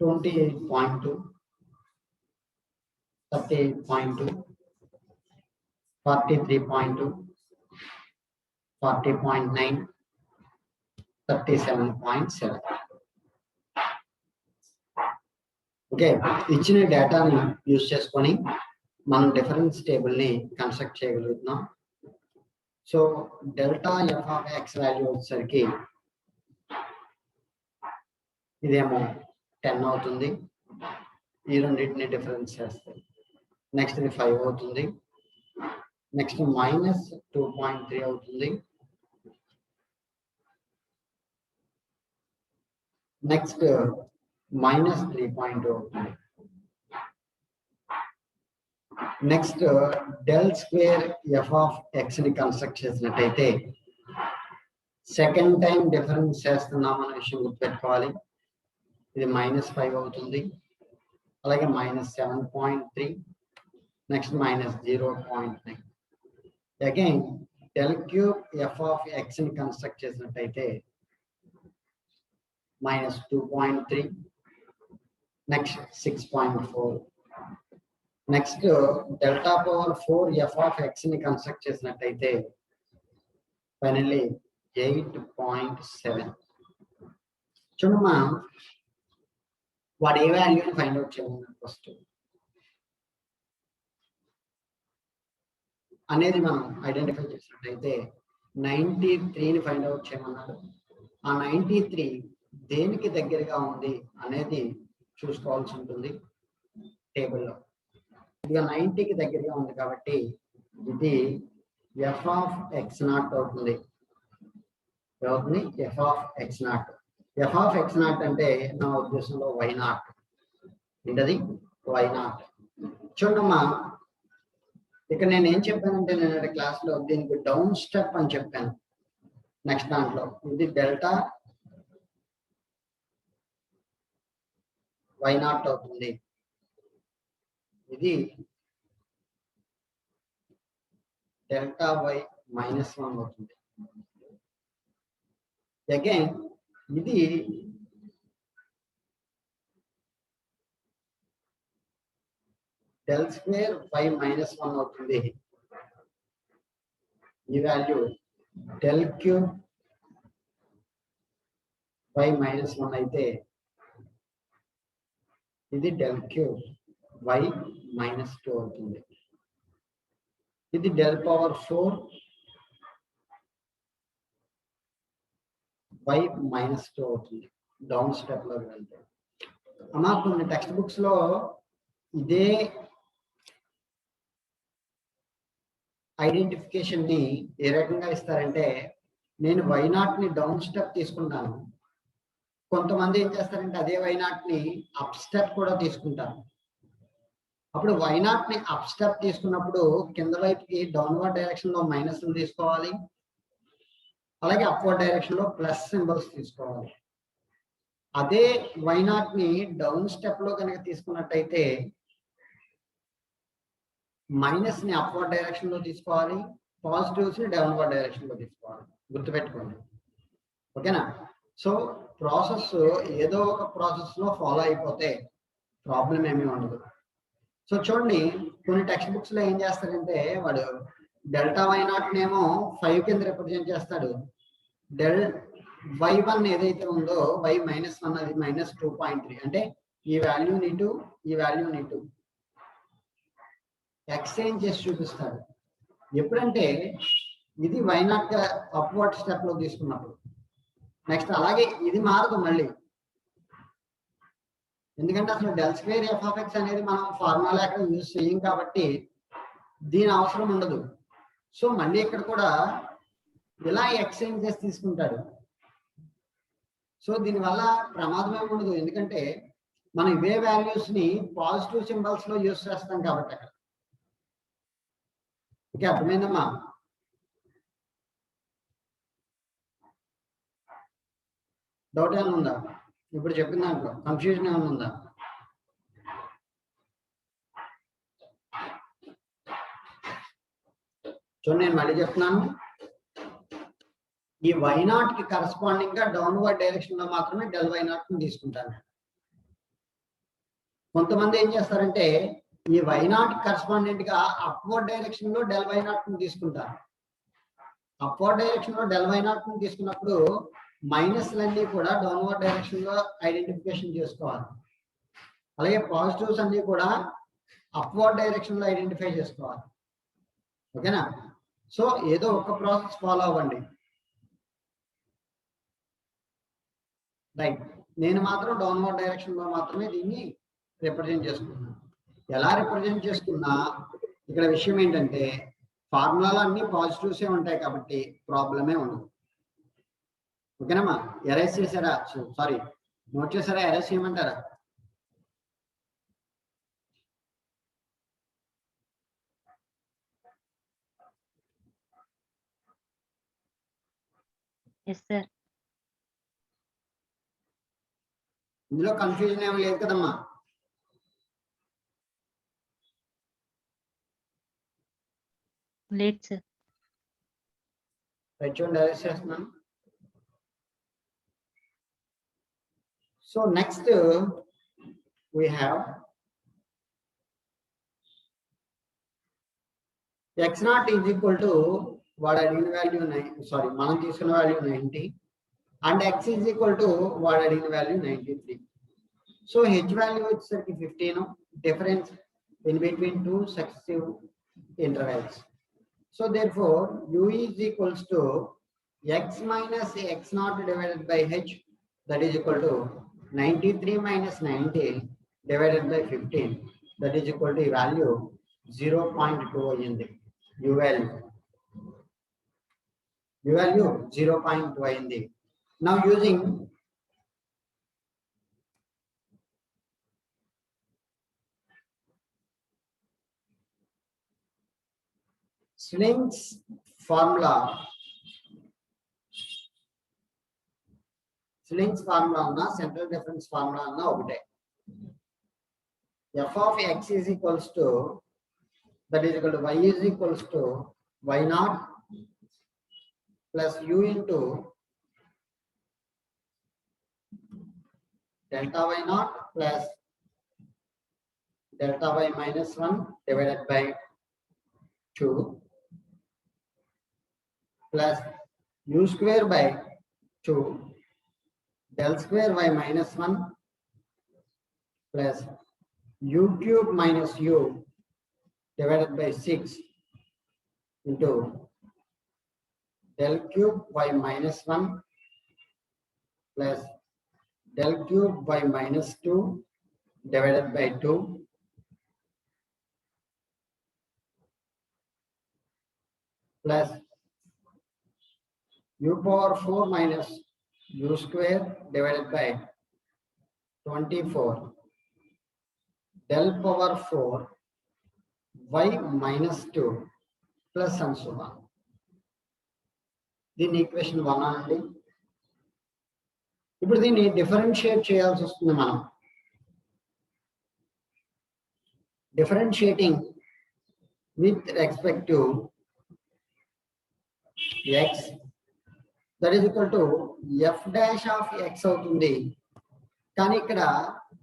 28.2, 38.2, 43.2, 40.9, 37.7. Okay, ఇచ్చిన డేటాని use చేసుకొని మనం డిఫరెన్స్ టేబుల్ని కన్స్ట్రక్ట్ చేయగలుగుతున్నాం. So delta f of x value వచ్చేసరికి ఇదేమో 10 అవుతుంది. ఈ రెండింటిని డిఫరెన్స్ చేస్తాయి. నెక్స్ట్ ఇది 5 అవుతుంది. నెక్స్ట్ -2.3 అవుతుంది. నెక్స్ట్ -3.2 అవుతుంది. Next del square f of x ని కన్స్ట్రక్ట్ చేసినట్టయితే సెకండ్ టైం డిఫరెన్స్ చేస్తున్నాం అనే విషయం గుర్తుపెట్టుకోవాలి. ఇది -5 అవుతుంది. అలాగే -7.3, next -0.9. Again del cube f of x ని కన్స్ట్రక్ట్ చేసినట్టయితే -2.3, next 6.4. Next delta power 4 f of x ని కన్స్ట్రక్ట్ చేసినట్టయితే ఫైనల్లీ 8.7. చూడమ్మా, వాడు ఏ వాల్యూని ఫైండ్ అవుట్ చేయమన్నాడు ఫస్ట్ అనేది మనం ఐడెంటిఫై చేసినట్టయితే 93ని ఫైండ్ అవుట్ చేయమన్నాడు. ఆ 93 దేనికి దగ్గరగా ఉంది అనేది చూసుకోవాల్సి ఉంటుంది టేబుల్లో. ఇక 90కి దగ్గరగా ఉంది కాబట్టి ఇది ఎఫ్ ఆఫ్ ఎక్స్ నాట్ అవుతుంది. అవుతుంది f of x naught. F of x naught అంటే నా ఉద్దేశంలో వై నాట్. ఏంటది? Y naught. చూడమ్మా, ఇక్కడ నేను ఏం చెప్పానంటే నేను క్లాస్లో దీనికి డౌన్ స్టెప్ అని చెప్పాను. నెక్స్ట్ దాంట్లో ఇది డెల్టా వై నాట్ అవుతుంది. ఇది డెల్టా వై -1 అవుతుంది. అగైన్ ఇది డెల్ స్క్వేర్ వై -1 అవుతుంది. ఈ వాల్యూ డెల్ క్యూబ్ వై -1 అయితే ఇది డెల్ క్యూబ్ వై -2 అవుతుంది. ఇది డెల్ పవర్ 4 వై -2 అవుతుంది. డౌన్ స్టెప్ లో వెళ్తే అమ్మా కొన్ని టెక్స్ట్ బుక్స్ లో ఇదే ఐడెంటిఫికేషన్ ని ఏ రకంగా ఇస్తారంటే, నేను వై నాట్ ని డౌన్ స్టెప్ తీసుకుంటాను, కొంతమంది ఏం చేస్తారంటే అదే వై నాట్ ని అప్ స్టెప్ కూడా తీసుకుంటారు. అప్పుడు వై నాట్ ని అప్ స్టెప్ తీసుకున్నప్పుడు కింద వైపుకి డౌన్వర్డ్ డైరెక్షన్ లో మైనస్ తీసుకోవాలి, అలాగే అప్వర్డ్ డైరెక్షన్ లో ప్లస్ సింబల్స్ తీసుకోవాలి. అదే వై నాట్ ని డౌన్ స్టెప్ లో కనుక తీసుకున్నట్టయితే మైనస్ ని అప్వర్డ్ డైరెక్షన్ లో తీసుకోవాలి, పాజిటివ్స్ ని డౌన్వర్డ్ డైరెక్షన్ లో తీసుకోవాలి. గుర్తుపెట్టుకోండి, ఓకేనా? సో ప్రాసెస్ ఏదో ఒక ప్రాసెస్ లో ఫాలో అయిపోతే ప్రాబ్లం ఏమీ ఉండదు. సో చూడండి, కొన్ని టెక్స్ట్ బుక్స్ లో ఏం చేస్తారంటే వాడు డెల్టా వై నాట్ నేమో 5 కింద రిప్రజెంట్ చేస్తాడు. డెల్ y1 ఏదైతే ఉందో y -1 అది -2.3 అంటే ఈ వాల్యూని ఇటు ఈ వాల్యూని ఇటు ఎక్స్చేంజ్ చేసి చూపిస్తాడు. ఎప్పుడంటే ఇది y0 గా అప్వర్డ్ స్టెప్ లో తీసుకున్నప్పుడు. నెక్స్ట్ అలాగే ఇది మారదు మళ్ళీ, ఎందుకంటే అసలు del square f of x అనేది మనం ఫార్ములా ఎక్కడ యూజ్ చేయం కాబట్టి దీని అవసరం ఉండదు. సో మళ్ళీ ఇక్కడ కూడా ఇలా ఎక్స్చేంజ్ చేసి తీసుకుంటాడు. సో దీనివల్ల ప్రమాదం ఏమి ఉండదు, ఎందుకంటే మనం ఇవే వాల్యూస్ ని పాజిటివ్ సింబల్స్ లో యూజ్ చేస్తాం కాబట్టి అక్కడ. ఓకే, అర్థమైందమ్మా? డౌట్ ఏమైనా ఉందా? ఇప్పుడు చెప్పిన దాంట్లో కన్ఫ్యూజన్ ఏమైనా ఉందా? చూడండి, నేను మళ్ళీ చెప్తున్నాను, ఈ y0 కి కరస్పాండింగ్ గా డౌన్వర్డ్ డైరెక్షన్ లో మాత్రమే డెల్ y0 ని తీసుకుంటాను. కొంతమంది ఏం చేస్తారంటే ఈ వై నాట్ కరస్పాండెంట్ గా అప్వర్డ్ డైరెక్షన్ లో డెల్ వై నాట్ ని తీసుకుంటారు. అప్వర్డ్ డైరెక్షన్ లో డెల్ వై నాట్ ని తీసుకున్నప్పుడు మైనస్లన్నీ కూడా డౌన్వర్డ్ డైరెక్షన్ లో ఐడెంటిఫికేషన్ చేసుకోవాలి. అలాగే పాజిటివ్స్ అన్ని కూడా అప్వర్డ్ డైరెక్షన్ లో ఐడెంటిఫై చేసుకోవాలి. ఓకేనా? సో ఏదో ఒక ప్రాసెస్ ఫాలో అవ్వండి. రైట్, నేను మాత్రం డౌన్వర్డ్ డైరెక్షన్ లో మాత్రమే దీన్ని రిప్రజెంట్ చేసుకున్నాను. ఎలా రిప్రజెంట్ చేసుకున్నా ఇక్కడ విషయం ఏంటంటే ఫార్ములాలో అన్ని పాజిటివ్సే ఉంటాయి కాబట్టి ప్రాబ్లమే ఉండదు. ఓకేనమ్మా? ఎరేస్ చేశారా? సారీ, నోట్ చేశారా? ఎరేస్ చేయమంటారా? Yes, sir. ఇందులో కన్ఫ్యూజన్ ఏమి లేదు కదమ్మా? Late, sir. రైట్, చూడండి ఎరేస్ చేస్తున్నాను. So next we have x naught is equal to వాడు అడిగిన వాల్యూ మనం తీసుకున్న value 90 and x is equal to వాడు అడిగిన వాల్యూ 93. సో h వాల్యూ వచ్చేసరికి 15, difference in between two successive intervals. So therefore u is equals to x minus x naught divided by h, that is equal to 93 minus 90 divided by 15, that is equal to value 0.2 అయ్యింది. u value 0.2 అయింది. Now using Snell's formula ఉన్న central difference formula అన్న ఒకటే. f of x is equals to, that is equal to y is equals to y naught plus u into delta y naught plus delta y minus 1 divided by 2 plus u square by 2 del square y minus 1 plus u cube minus u divided by 6 into del cube y minus 1 plus del cube y minus 2 divided by 2 plus u power 4 minus u square divided by 24 del power 4 y minus 2 plus and so on. దీన్ని equation 1 అనండి. ఇప్పుడు దీన్ని differentiate చేయాల్సి వస్తుంది. మనం differentiating with respect to x, that is equal to f dash of x అవుతుంది. కానీ ఇక్కడ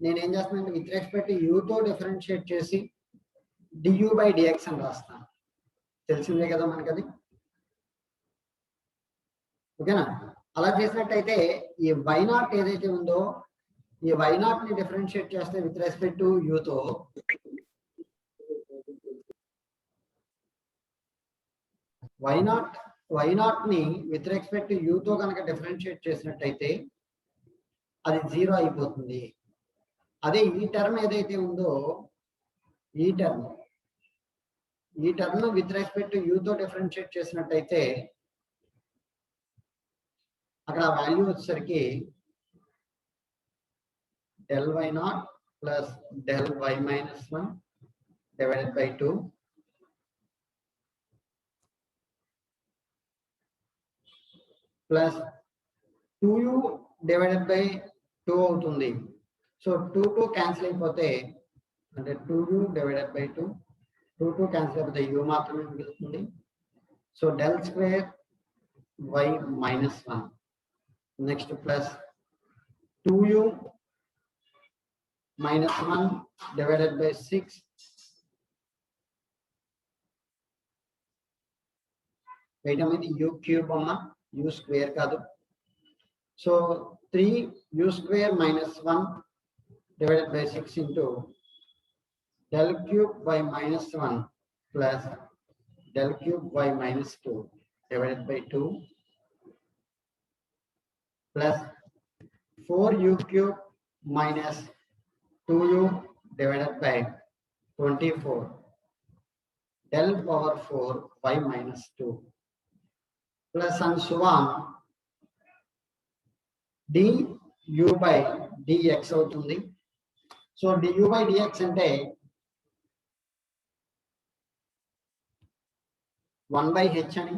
నేను ఏం చేస్తానంటే విత్ రెస్పెక్ట్ టు u తో డిఫరెన్షియేట్ చేసి du by dx అని రాస్తాను. తెలిసిందే కదా మనకి అది? ఓకేనా? అలా చేసినట్టయితే ఈ y నాట్ ఏదైతే ఉందో ఈ y నాట్ ని డిఫరెన్షియేట్ చేస్తే విత్ రెస్పెక్ట్ టు u తో y నాట్ ని విత్ రెస్పెక్ట్ టు u తో కనుక డిఫరెన్షియేట్ చేసినట్టయితే అది 0 అయిపోతుంది. అదే ఈ టర్మ్ ఏదైతే ఉందో ఈ term with respect to u తో డిఫరెన్షియేట్ చేసినట్టయితే అక్కడ వాల్యూ వచ్చేసరికి del y naught plus del y minus 1 divided by 2 plus 2u divided by 2 అవుతుంది. సో 2 క్యాన్సిల్ అయిపోతే అంటే 2u divided by 2 క్యాన్సిల్ అయిపోతే u మాత్రమే మిగులుతుంది. So del square y minus 1 next plus 2u minus 1 divided by 6. Wait a minute, u cube amma, u square kadu. So 3 u square minus 1 divided by 6 into del cube by minus 1 plus del cube by minus 2 divided by 2 plus 4u cube minus 2u divided by 24 del power 4 y minus 2 plus and so on du by dx అవుతుంది. So du by dx అంటే 1 by h అని.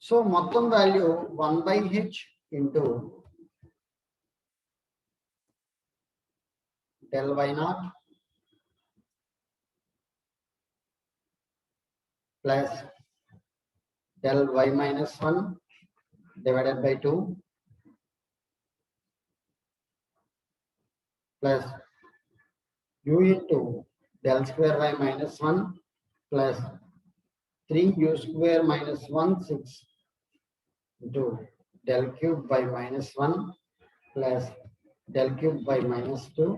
So మొత్తం value 1 by h into del y naught plus del y minus 1 divided by 2 plus u into del square y minus 1 plus 3u square minus 1 6 into del cube by minus 1 plus del cube by minus 2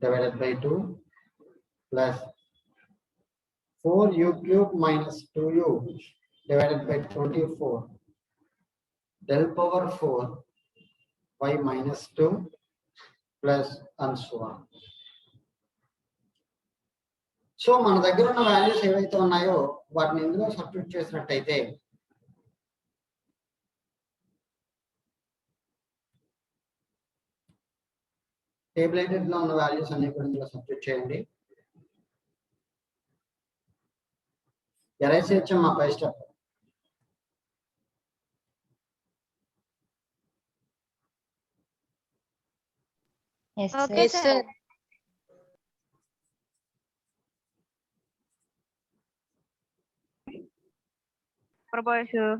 divided by 2 plus 4u cube minus 2u divided by 24 del power 4 y minus 2 plus and so on. So మన దగ్గర ఉన్న values ఏవైతే ఉన్నాయో వాటిని ఇందులో substitute చేసినట్టయితే టేబులెటెడ్ లో ఉన్న వాల్యూస్ అన్ని కూడా ఇందులో సబ్స్టిట్యూట్ చేయండి. ఎరైజ్ చేయొచ్చమ్మా పై step. Okay, sir. Professor.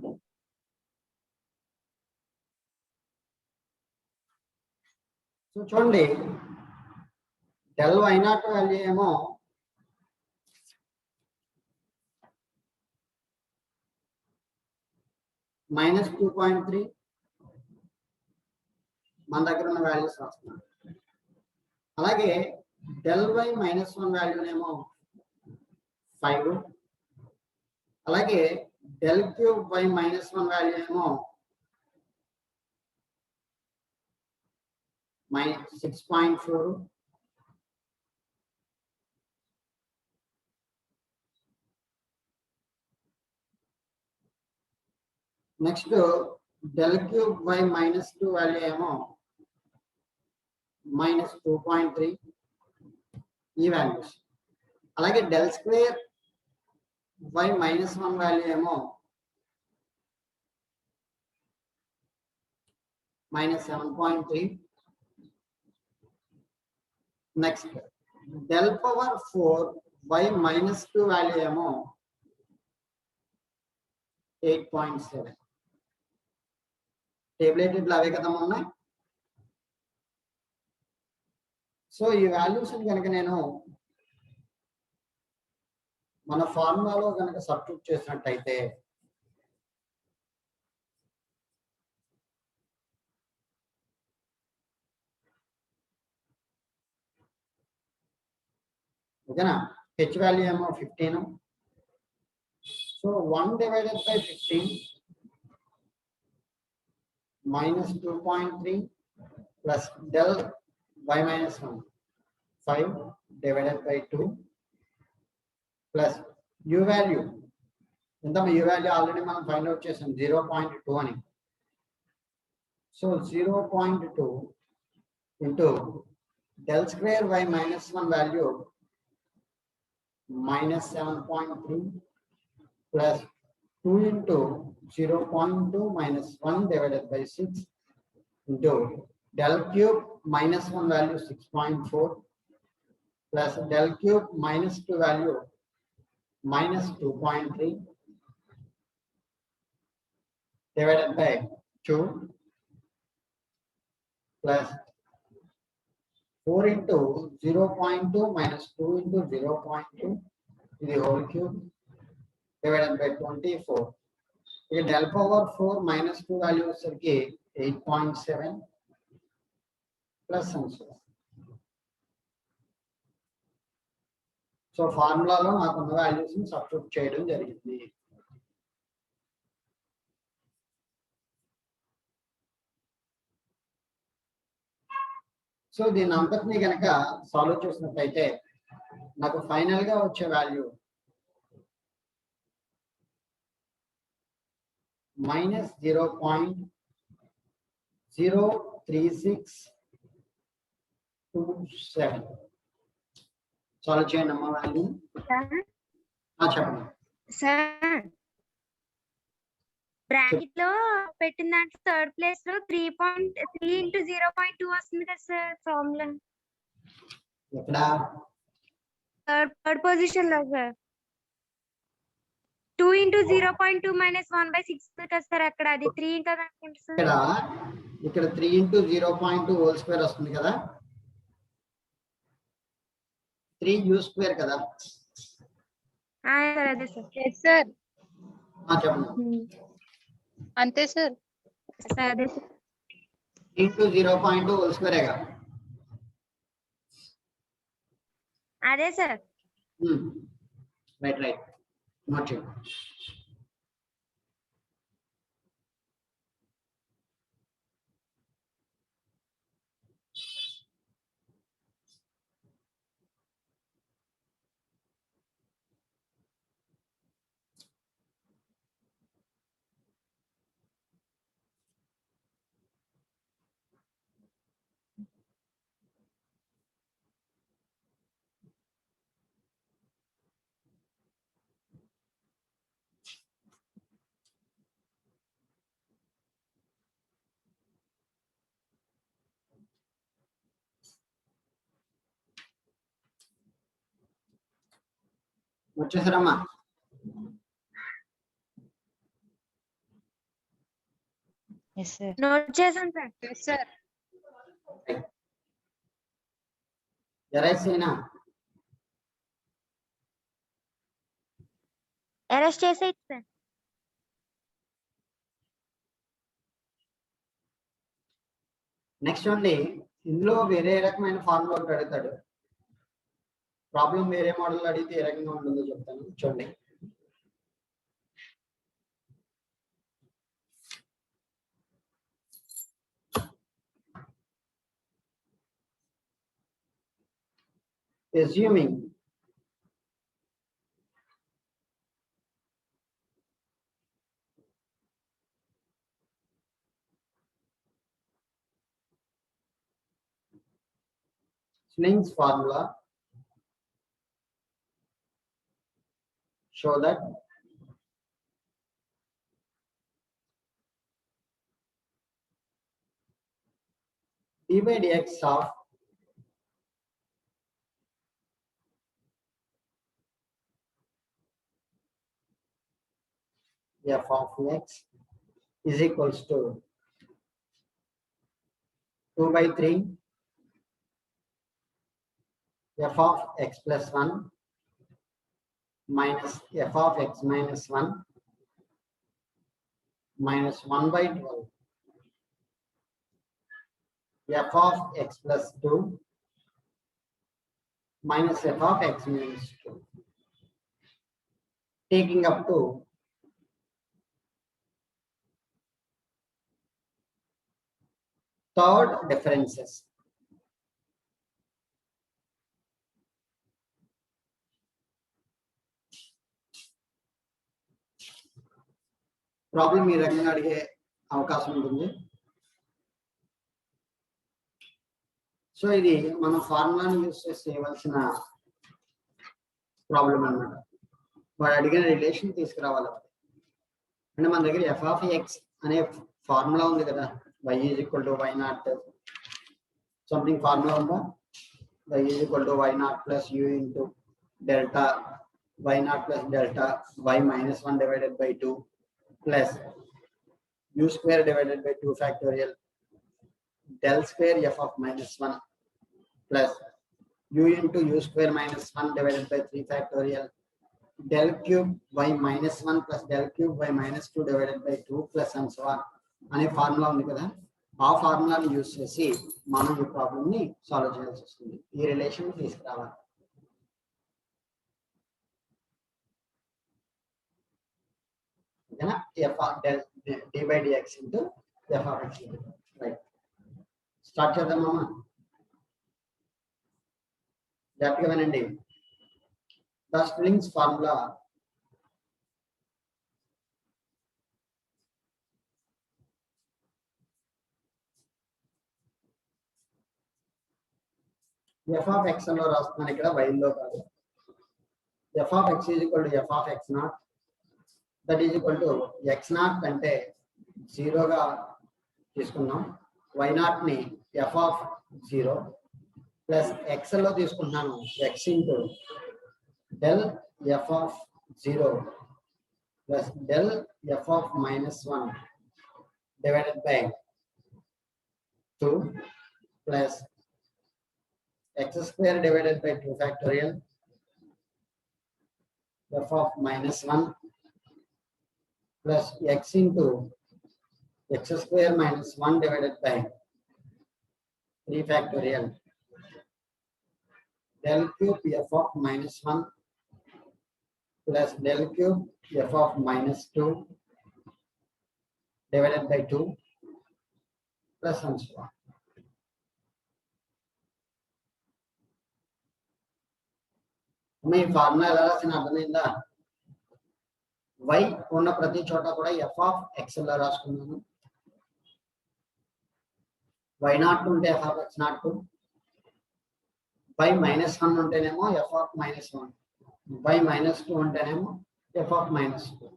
So చూడండి del y naught వాల్యూ ఏమో -2.3 మన దగ్గర ఉన్న వాల్యూస్ రాస్తున్నాం. అలాగే del y minus 1 వాల్యూనేమో 5. అలాగే del cube y minus 1 value ఏమో -6.4. Next del cube y minus 2 value ఏమో -2.3. ఈ వాల్యూస్. అలాగే del square y minus 1 value ఏమో -7.3. Next del power 4 y minus 2 value ఏమో 8.7. టేబులెటెడ్ లో అవే కదా ఉన్నాయి. సో ఈ వాల్యూస్ కనుక నేను మన ఫార్ములాలో కనుక సబ్స్టిట్యూట్ చేసినట్టయితే ఓకేనా. హెచ్ వాల్యూ ఏమో 15. So 1 divided by 15 -2.3 plus del y minus 1 5 divided by 2 plus u value ఎంత u value ఆల్రెడీ మనం ఫైండ్ అవుట్ చేసాం 0.2 అని. So 0.2 into del square y minus 1 value -7.3 plus 2 into 0.2 minus 1 divided by 6 into del cube minus 1 value 6.4 plus del cube minus 2 value -2.3 divided by 2 plus 4 into 0.2 minus 2 into 0.2 to the whole cube divided by 24. ఇక del power 4 minus 2 value వచ్చేసరికి 8.7 plus and so on. So ఫార్ములాలో నాకున్న values ని substitute చేయడం జరిగింది. So దీని అంతటిని కనుక సాల్వ్ చేసినట్లయితే నాకు ఫైనల్ గా వచ్చే వాల్యూ -0.03627. సాల్వ్ చేయండి అమ్మా వాల్యూ. చెప్పండి సార్. బ్రాకెట్ లో పెట్టిన దాంట్లో థర్డ్ ప్లేస్ లో 3.3 into 0.2 వస్తుంది కదా సార్ ఫార్ములా. ఎక్కడ థర్డ్ పొజిషన్ లో సార్ 2 into 0.2 minus 1/6 కదా సార్. అక్కడ అది 3 కదా అనుకుంటా సార్. ఇక్కడ 3 into 0.2 హోల్ స్క్వేర్ వస్తుంది కదా, 3 u స్క్వేర్ కదా. సార్ అదే సార్. సార్ చెప్పండి. అంతే సార్. అదే సార్. 3 into 0.2 whole స్క్వేరేగా. అదే సార్. రైట్ నోట్ చేయండి. వచ్చేసారమ్మా. నోట్ చేశాను సార్. సార్ ఎరైజ్ అయినా అరెస్ట్ చేసేది సార్. నెక్స్ట్ అండి, ఇందులో వేరే రకమైన ఫార్ములా ఒకటి అడుగుతాడు. ప్రాబ్లం వేరే మోడల్ అడిగితే ఏ రకంగా ఉంటుందో చెప్తాను చూడండి. Assuming Snell's formula show that d by dx of f of x is equals to 2 by 3 f of x plus 1 minus f of x minus 1 minus 1 by 12 f of x plus 2 minus f of x minus 2, taking up to third differences. Problem ఈ రకంగా అడిగే అవకాశం ఉంటుంది. So ఇది మన ఫార్ములాని use చేసి చేయవలసిన problem అన్నమాట. వాడు అడిగిన రిలేషన్ తీసుకురావాలి. అంటే మన దగ్గర ఎఫ్ ఆఫ్ ఎక్స్ అనే ఫార్ములా ఉంది కదా, y is equal to y naught something formula ఉందా, y is equal to y naught plus u into delta y naught plus delta y minus 1 divided by 2 plus u square divided by 2 factorial del square f of minus 1 plus u into u square minus 1 divided by 3 factorial del cube y minus 1 plus del cube y minus 2 divided by 2 plus and so on అనే formula ఉంది కదా, ఆ ఫార్ములాని use చేసి మనం ఈ problem ని solve చేయాల్సి వస్తుంది. ఈ రిలేషన్ తీసుకురావాలి. ఓకేనా? f of del d by dx into f of x. Right, start చేద్దామా? జాగ్రత్తగా వినండి. The strings formula f of x లో రాస్తున్నాను, ఇక్కడ y లో కాదు. f of x is equal to f of x naught, that is equal to x naught అంటే 0 గా తీసుకున్నాం, y naught ని f of 0 ప్లస్ x లో తీసుకుంటున్నాను x into del f of 0 plus del f of minus 1 divided by 2 plus x square divided by 2 factorial f of minus 1 plus x into x square minus 1 divided by 3 factorial del cube f of minus 1 plus del cube f of minus 2 divided by 2 plus and so on. Me formula ఎలా రాసిన అర్థమైందా? y ఉన్న ప్రతి చోట కూడా f of x లో రాసుకున్నాను. y not ఉంటే f of x not, y minus 1 ఉంటేనేమో f of minus 1, y minus 2 ఉంటేనేమో f of minus 2.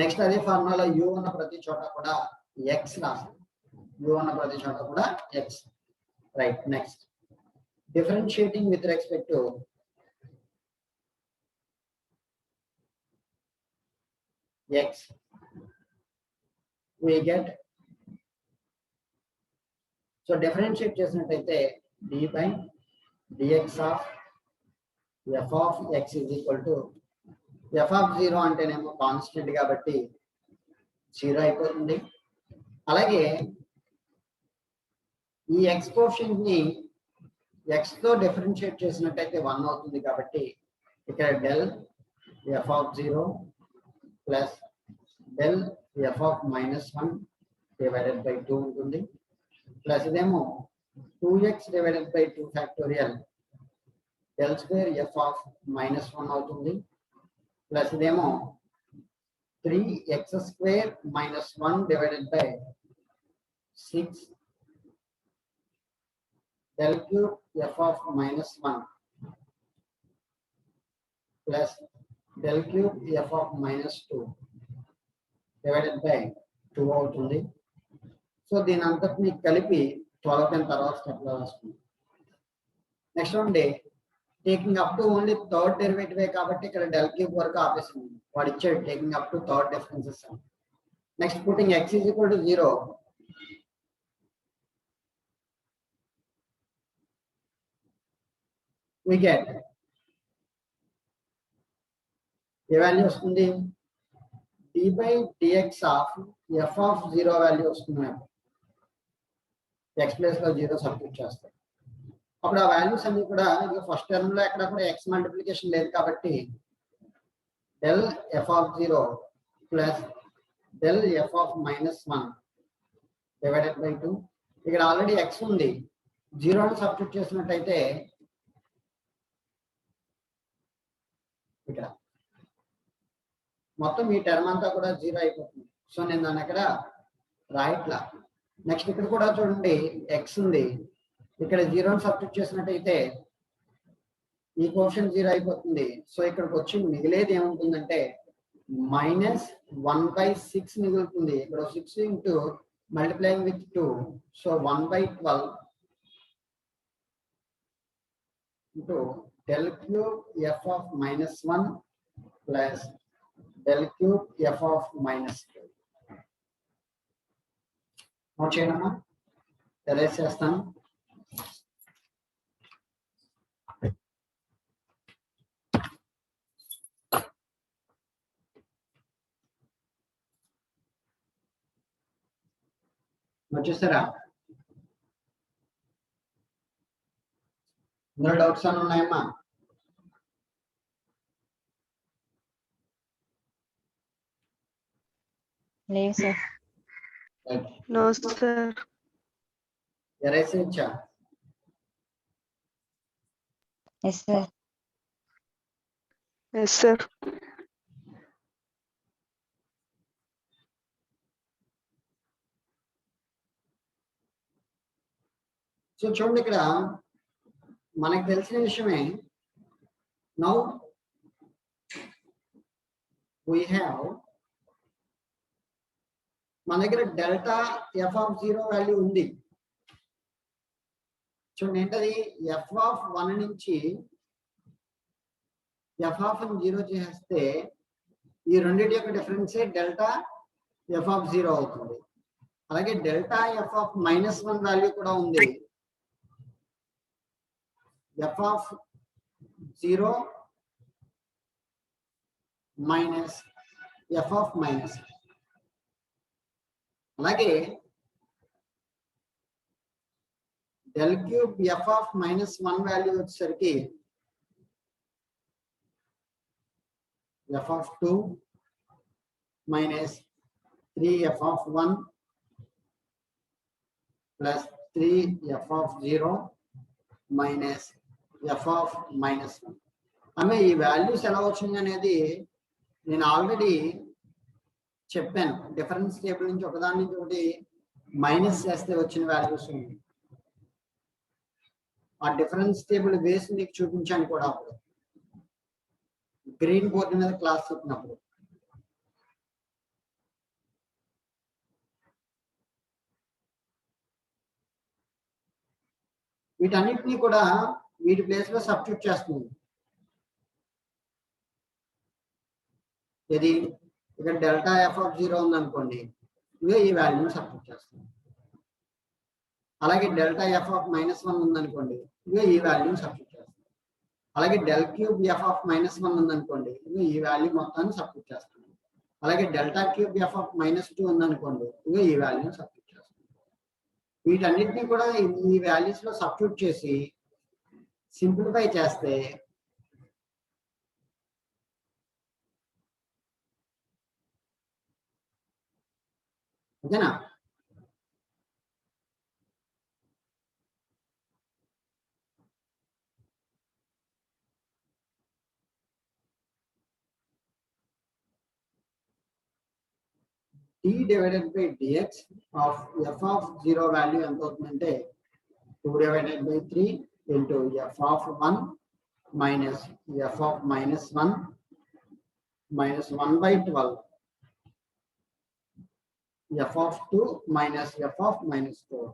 నెక్స్ట్ అదే ఫార్ములాలో u ఉన్న ప్రతి చోట కూడా x రాస్తాను, u ఉన్న ప్రతి చోట కూడా x. Right, next differentiating with respect to x, we get, so differentiate చేసినట్టయితే d by dx of f of x is equal to f of 0 అంటేనేమో కాన్స్టెంట్ కాబట్టి 0 అయిపోతుంది. అలాగే ఈ x కోఎఫిషియంట్ ని x తో డిఫరెన్షియేట్ చేసినట్టయితే 1 అవుతుంది కాబట్టి ఇక్కడ del f of 0 plus del f of minus 1 divided by 2 ఉంటుంది, ప్లస్ ఇదేమో 2x divided by 2 factorial del square f of minus 1 అవుతుంది, ప్లస్ ఇదేమో 3x square minus 1 divided by 6 del cube f of minus 1 plus del cube f of minus 2 divided by 2 అవుతుంది. So దీని అంతటిని కలిపి 12 తర్వాత step లో రాసుకుందాం. Next ఉండి taking up to only third derivative కాబట్టి ఇక్కడ డెల్ క్యూబ్ వరకు ఆపేసింది, వాడు ఇచ్చాడు taking up to third differences. Next putting x is equal to 0, we get A value వస్తుంది, d by dx of f of 0 value వస్తుంది. x place లో 0 substitute చేస్తాం, అప్పుడు ఆ వాల్యూస్ అన్ని కూడా ఇక ఫస్ట్ టర్మ్ లో ఎక్కడ కూడా x మల్టిప్లికేషన్ లేదు కాబట్టి del f of 0 plus del f of minus 1 divided by 2. ఇక్కడ ఆల్రెడీ x ఉంది, 0 సబ్స్టిట్యూట్ చేసినట్టయితే ఇక్కడ మొత్తం ఈ టర్మ్ అంతా కూడా 0 అయిపోతుంది. సో నేను దాన్ని అక్కడ రాయట్లా. నెక్స్ట్ ఇక్కడ కూడా చూడండి x ఉంది, ఇక్కడ 0 సబ్స్టిట్యూట్ చేసినట్టయితే ఈ కోఎఫిషియంట్ 0 అయిపోతుంది. సో ఇక్కడికి వచ్చి మిగిలేది ఏముంటుందంటే -1/6 మిగులుతుంది. ఇక్కడ 6 into multiplying with 2, so 1/12 into del cube f of minus 1 plus del cube f of minus 2. Note చేయడమా? ఎరేజ్ చేస్తాను. వచ్చేసారా? ఇందులో డౌట్స్ అని ఉన్నాయమ్మా? లేవు సార్. No, sir. ఎరేజ్ చేయొచ్చా? Yes sir. Yes, sir. So చూడండి, ఇక్కడ మనకు తెలిసిన విషయమే. నౌ వీ హ్యావ్ మన దగ్గర డెల్టా f(0) వాల్యూ ఉంది. చూడండి ఏంటది, f(1) నుంచి f(0) చేస్తే ఈ రెండింటి యొక్క డిఫరెన్సే డెల్టా f(0) అవుతుంది. అలాగే డెల్టా f(-1) వాల్యూ కూడా ఉంది. f(0) minus f(-). అలాగే డెల్ క్యూబ్ f(-1) వాల్యూ వచ్చేసరికి f(2) minus 3f(1) plus 3f(0) minus f(-1). ఆమె ఈ వాల్యూస్ ఎలా వచ్చింది అనేది నేను ఆల్రెడీ చెప్పాను. డిఫరెన్స్ టేబుల్ నుంచి ఒకదాని నుంచి ఒకటి మైనస్ చేస్తే వచ్చిన వాల్యూస్ ఉంది. ఆ డిఫరెన్స్ టేబుల్ వేసి మీకు చూపించాను కూడా అప్పుడు గ్రీన్ బోర్డు మీద క్లాస్ చెప్పినప్పుడు. వీటన్నిటినీ కూడా వీటి ప్లేస్ లో సబ్స్టిట్యూట్ చేస్తుంది. ఇది ఇక్కడ డెల్టా f(0) ఉందనుకోండి, ఇవే ఈ వాల్యూని సబ్స్టిట్యూట్ చేస్తుంది. అలాగే డెల్టా f(-1) ఉందనుకోండి, ఇవే ఈ వాల్యూని సబ్స్టిట్యూట్ చేస్తుంది. అలాగే డెల్ క్యూబ్ f(-1) ఉందనుకోండి, ఇవే ఈ వాల్యూ మొత్తాన్ని సబ్స్టిట్యూట్ చేస్తుంది. అలాగే డెల్టా క్యూబ్ f(-2) ఉందనుకోండి, ఇవే ఈ వాల్యూని సబ్స్టిట్యూట్ చేస్తుంది. వీటన్నిటిని కూడా ఈ వాల్యూస్ లో సబ్స్టిట్యూట్ చేసి సింప్లిఫై చేస్తే ఓకేనా? d divided by dx of f(0) value ఎంత అవుతుందంటే 2 divided by 3 into f(1) minus f(-1) minus 1/12 f(2) minus f(-4).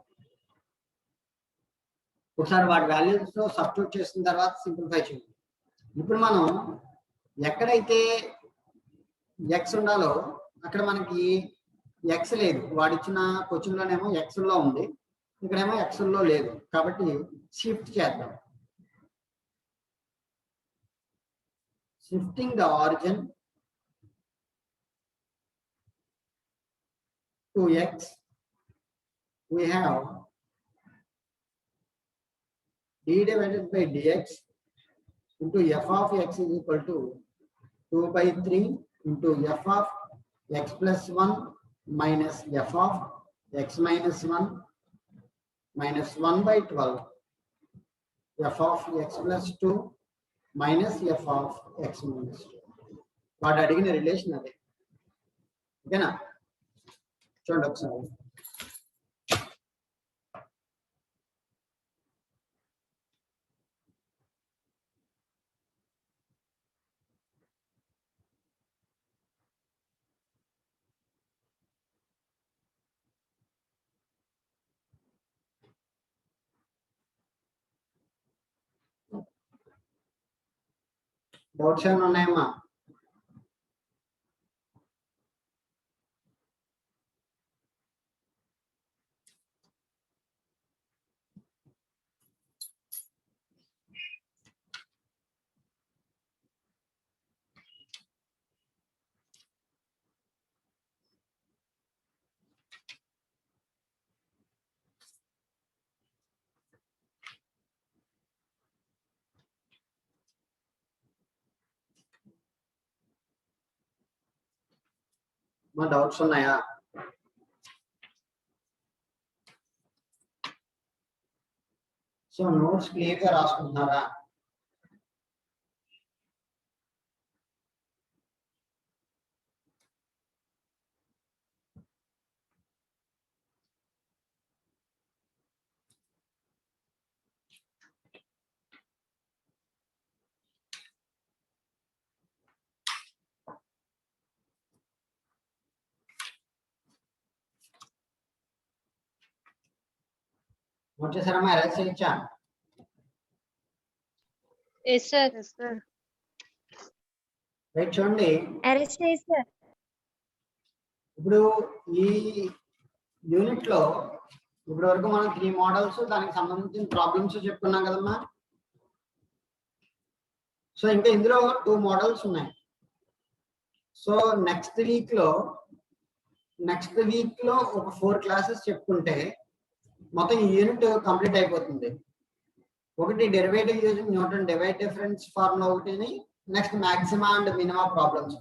ఒకసారి వాటి వాల్యూస్ లో సబ్స్టిట్యూట్ చేసిన తర్వాత సింప్లిఫై చేయండి. ఇప్పుడు మనం ఎక్కడైతే x ఉండాలో అక్కడ మనకి x లేదు. వాడిచ్చిన క్వశ్చన్ లోనేమో x లో ఉంది, ఇక్కడేమో x లో లేదు. కాబట్టి షిఫ్ట్ చేద్దాం. Shifting the origin to x, we have d divided by dx into f of x is equal to 2/3 into f of x plus 1 minus f of x minus 1 minus 1/12 f of x plus 2 minus f of x minus 2. వాడు అడిగిన relation అదే. ఓకేనా? చూడండి ఒకసారి. Doubts ఏమైనా ఉన్నాయమ్మా? మా doubts ఉన్నాయా? సో నోట్స్ క్లియర్ గా రాసుకుంటున్నారా? నోట్ చేశారమ్మా? అరెస్ట్ చేయొచ్చా? Yes, sir. Yes, sir. Right, చూడండి. అరెస్ట్ చేయి సార్. ఇప్పుడు ఈ యూనిట్ లో ఇప్పటి వరకు మనం 3 మోడల్స్ దానికి సంబంధించిన ప్రాబ్లమ్స్ చెప్పుకున్నాం కదమ్మా. సో ఇంకా ఇందులో 2 మోడల్స్ ఉన్నాయి. సో నెక్స్ట్ వీక్ లో ఒక 4 క్లాసెస్ చెప్పుకుంటే మొత్తం ఈ యూనిట్ కంప్లీట్ అయిపోతుంది. ఒకటి derivative using Newton divide difference formula ఒకటి, next maxima and minima problems.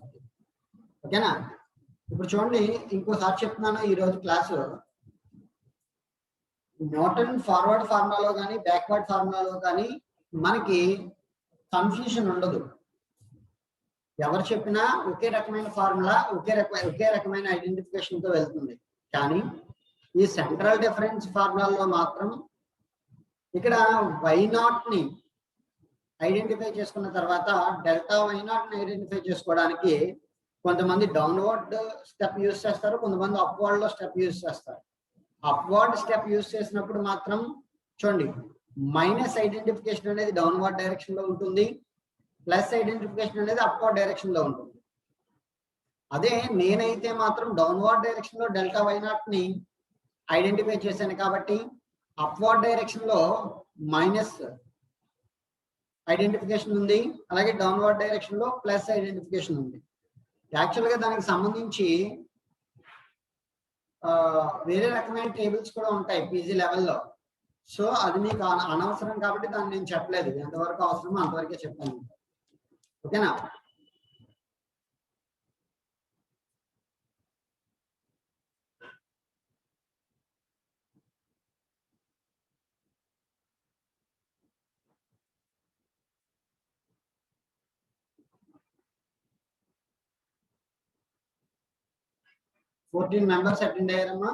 ఓకేనా? ఇప్పుడు చూడండి, ఇంకోసారి చెప్తున్నాను. ఈ రోజు క్లాసు న్యూటన్ ఫార్వర్డ్ ఫార్ములాలో కానీ బ్యాక్వర్డ్ ఫార్ములాలో కానీ మనకి కన్ఫ్యూషన్ ఉండదు. ఎవరు చెప్పినా ఒకే రకమైన ఫార్ములా, ఒకే రకమైన ఐడెంటిఫికేషన్ తో వెళ్తుంది. కానీ ఈ సెంట్రల్ డిఫరెన్స్ ఫార్ములాలో మాత్రం ఇక్కడ y0 ని ఐడెంటిఫై చేసుకున్న తర్వాత డెల్టా y0 ని ఐడెంటిఫై చేసుకోవడానికి కొంతమంది డౌన్వర్డ్ స్టెప్ యూజ్ చేస్తారు, కొంతమంది అప్వర్డ్ లో స్టెప్ యూజ్ చేస్తారు. అప్వర్డ్ స్టెప్ యూజ్ చేసినప్పుడు మాత్రం చూడండి, మైనస్ ఐడెంటిఫికేషన్ అనేది డౌన్వర్డ్ డైరెక్షన్ లో ఉంటుంది, ప్లస్ ఐడెంటిఫికేషన్ అనేది అప్వర్డ్ డైరెక్షన్ లో ఉంటుంది. అదే నేనైతే మాత్రం డౌన్వర్డ్ డైరెక్షన్ లో డెల్టా y0 ని ఐడెంటిఫై చేశాను కాబట్టి అప్వర్డ్ డైరెక్షన్ లో మైనస్ ఐడెంటిఫికేషన్ ఉంది, అలాగే డౌన్వర్డ్ డైరెక్షన్ లో ప్లస్ ఐడెంటిఫికేషన్ ఉంది. యాక్చువల్ గా దానికి సంబంధించి వేరే రకమైన టేబుల్స్ కూడా ఉంటాయి పీజీ లెవెల్లో. సో అది మీకు అనవసరం కాబట్టి దాన్ని నేను చెప్పలేదు. ఎంతవరకు అవసరమో అంతవరకే చెప్పాను. ఓకేనా? Fourteen members attend అయ్యారమ్మా.